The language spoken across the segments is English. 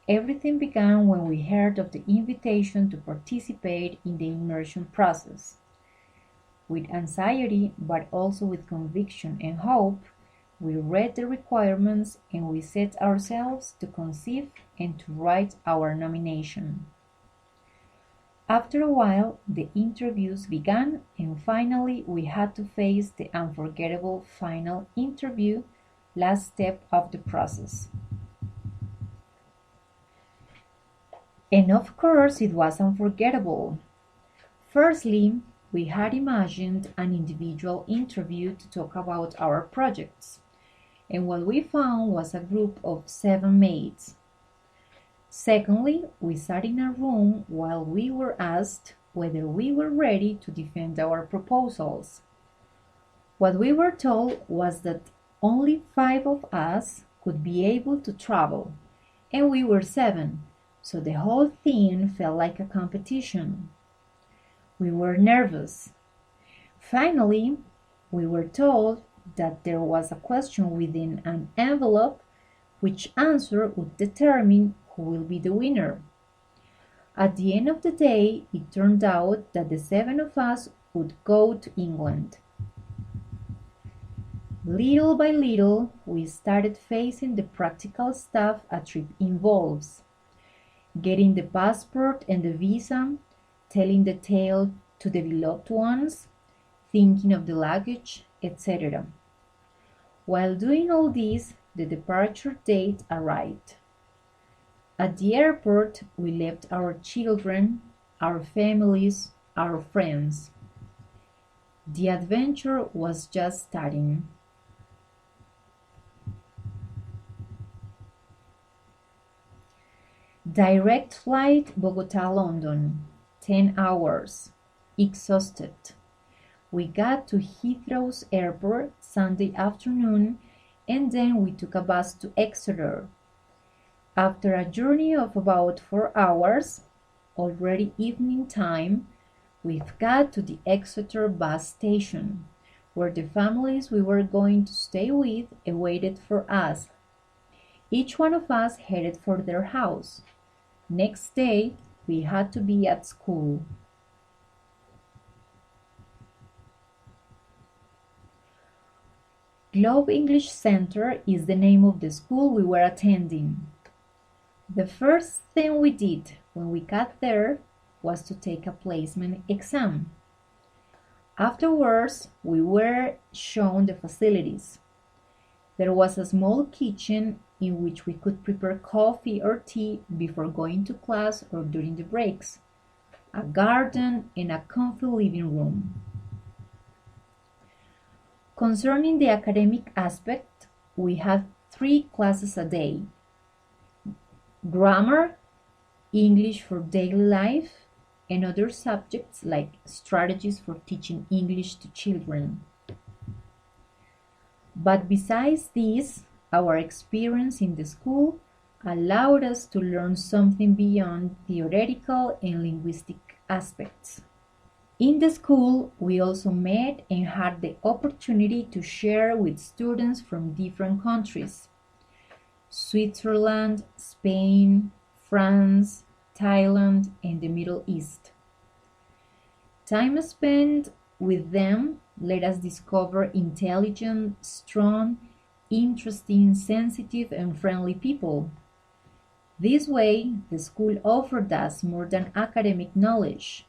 Everything began when we heard of the invitation to participate in the immersion process. With anxiety, but also with conviction and hope, we read the requirements and we set ourselves to conceive and to write our nomination. After a while, the interviews began, and finally we had to face the unforgettable final interview, last step of the process. And of course, it was unforgettable. Firstly, we had imagined an individual interview to talk about our projects, and what we found was a group of 7 maids. Secondly, we sat in a room while we were asked whether we were ready to defend our proposals. What we were told was that only 5 of us could be able to travel, and we were 7, so the whole thing felt like a competition. We were nervous. Finally, we were told that there was a question within an envelope which answer would determine who will be the winner. At the end of the day, it turned out that the 7 of us would go to England. Little by little, we started facing the practical stuff a trip involves. Getting the passport and the visa, telling the tale to the beloved ones, thinking of the luggage, etc. While doing all this, the departure date arrived. At the airport, we left our children, our families, our friends. The adventure was just starting. Direct flight Bogota-London, 10 hours. Exhausted. We got to Heathrow's airport Sunday afternoon, and then we took a bus to Exeter. After a journey of about 4 hours, already evening time, we've got to the Exeter bus station, where the families we were going to stay with awaited for us. Each one of us headed for their house. Next day, we had to be at school. Globe English Center is the name of the school we were attending. The first thing we did when we got there was to take a placement exam. Afterwards, we were shown the facilities. There was a small kitchen in which we could prepare coffee or tea before going to class or during the breaks, a garden, and a comfy living room. Concerning the academic aspect, we had 3 classes a day: grammar, English for daily life, and other subjects like strategies for teaching English to children. But besides this, our experience in the school allowed us to learn something beyond theoretical and linguistic aspects. In the school, we also met and had the opportunity to share with students from different countries: Switzerland, Spain, France, Thailand, and the Middle East. Time spent with them let us discover intelligent, strong, interesting, sensitive, and friendly people. This way, the school offered us more than academic knowledge.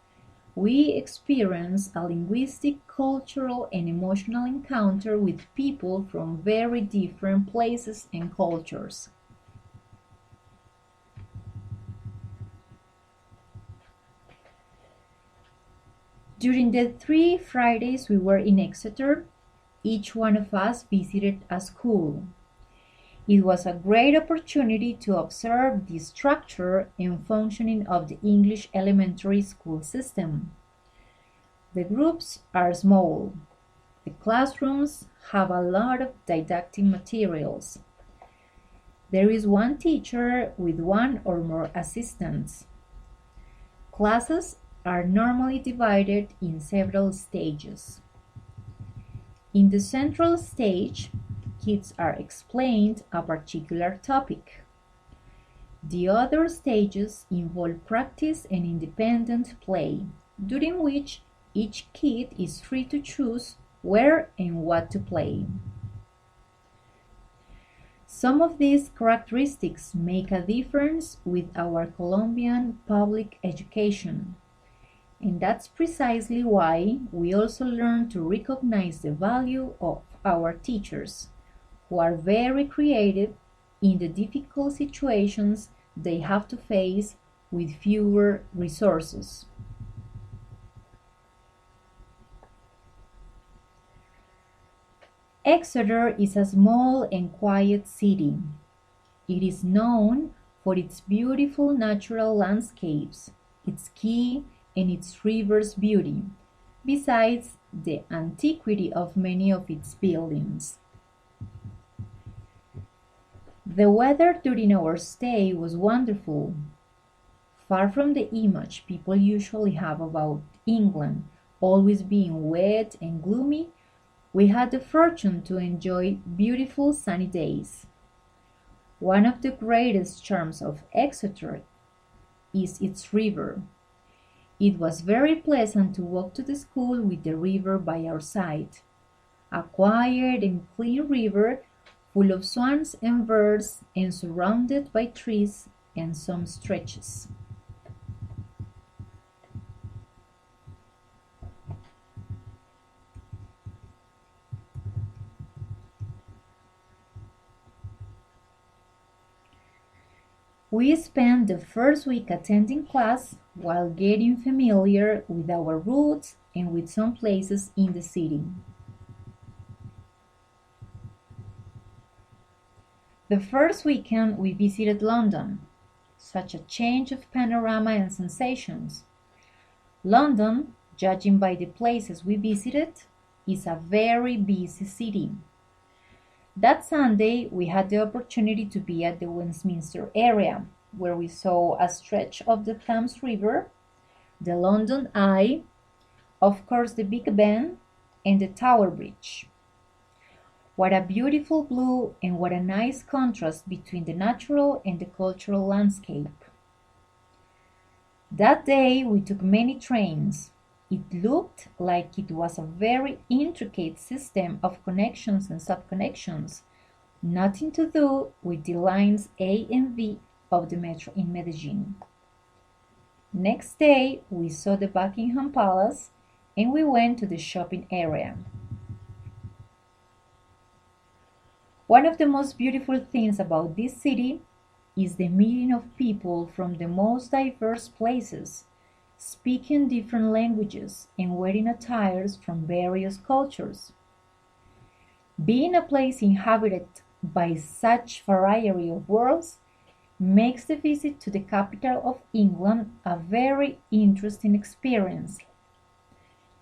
We experienced a linguistic, cultural, and emotional encounter with people from very different places and cultures. During the 3 Fridays we were in Exeter, each one of us visited a school. It was a great opportunity to observe the structure and functioning of the English elementary school system. The groups are small. The classrooms have a lot of didactic materials. There is one teacher with 1 or more assistants. Classes are normally divided in several stages. In the central stage, kids are explained a particular topic. The other stages involve practice and independent play, during which each kid is free to choose where and what to play. Some of these characteristics make a difference with our Colombian public education, and that's precisely why we also learn to recognize the value of our teachers, who are very creative in the difficult situations they have to face with fewer resources. Exeter is a small and quiet city. It is known for its beautiful natural landscapes, its quay, and its river's beauty, besides the antiquity of many of its buildings. The weather during our stay was wonderful. Far from the image people usually have about England always being wet and gloomy, we had the fortune to enjoy beautiful sunny days. One of the greatest charms of Exeter is its river. It was very pleasant to walk to the school with the river by our side. A quiet and clean river full of swans and birds and surrounded by trees and some stretches. We spent the first week attending class while getting familiar with our routes and with some places in the city. The first weekend we visited London. Such a change of panorama and sensations. London, judging by the places we visited, is a very busy city. That Sunday, we had the opportunity to be at the Westminster area, where we saw a stretch of the Thames River, the London Eye, of course the Big Ben, and the Tower Bridge. What a beautiful blue and what a nice contrast between the natural and the cultural landscape. That day we took many trains. It looked like it was a very intricate system of connections and subconnections, nothing to do with the lines A and B of the metro in Medellín. Next day, we saw the Buckingham Palace and we went to the shopping area. One of the most beautiful things about this city is the meeting of people from the most diverse places, speaking different languages and wearing attires from various cultures. Being a place inhabited by such variety of worlds makes the visit to the capital of England a very interesting experience.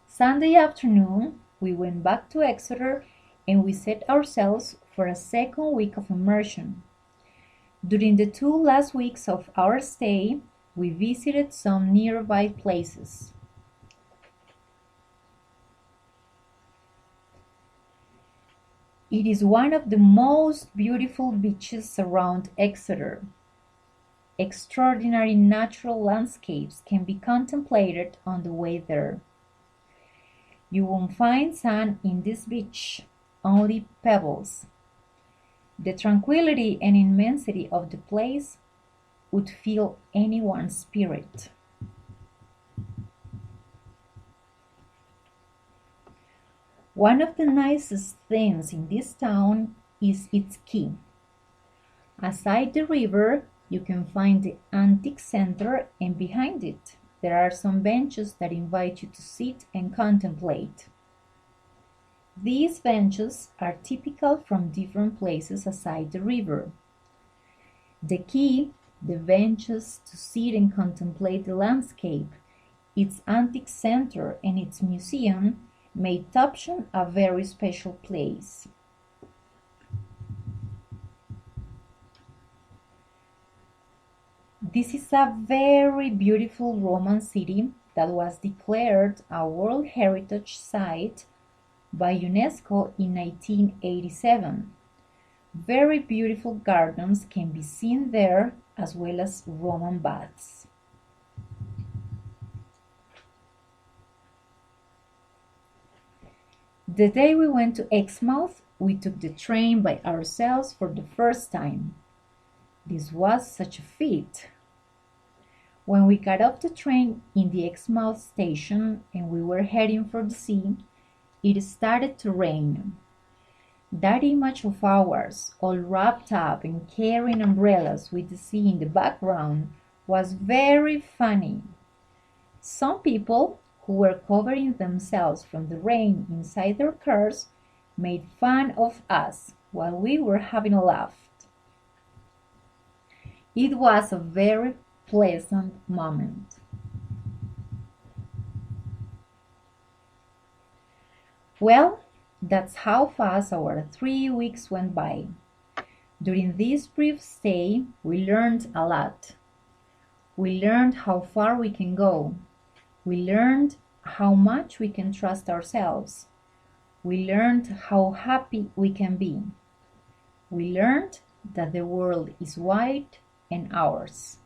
Sunday afternoon, we went back to Exeter and we set ourselves for a second week of immersion. During the 2 last weeks of our stay, we visited some nearby places. It is one of the most beautiful beaches around Exeter. Extraordinary natural landscapes can be contemplated on the way there. You won't find sand in this beach, only pebbles. The tranquility and immensity of the place would fill anyone's spirit. One of the nicest things in this town is its quay. Aside the river, you can find the antique center, and behind it, there are some benches that invite you to sit and contemplate. These benches are typical from different places aside the river. The quay, the benches to sit and contemplate the landscape, its antique center, and its museum made Topsham a very special place. This is a very beautiful Roman city that was declared a World Heritage Site by UNESCO in 1987, Very beautiful gardens can be seen there, as well as Roman baths. The day we went to Exmouth, we took the train by ourselves for the first time. This was such a feat. When we got off the train in the Exmouth station and we were heading for the sea, it started to rain. That image of ours, all wrapped up and carrying umbrellas with the sea in the background, was very funny. Some people who were covering themselves from the rain inside their cars made fun of us while we were having a laugh. It was a very pleasant moment. Well, that's how fast our 3 weeks went by. During this brief stay, we learned a lot. We learned how far we can go. We learned how much we can trust ourselves. We learned how happy we can be. We learned that the world is wide and ours.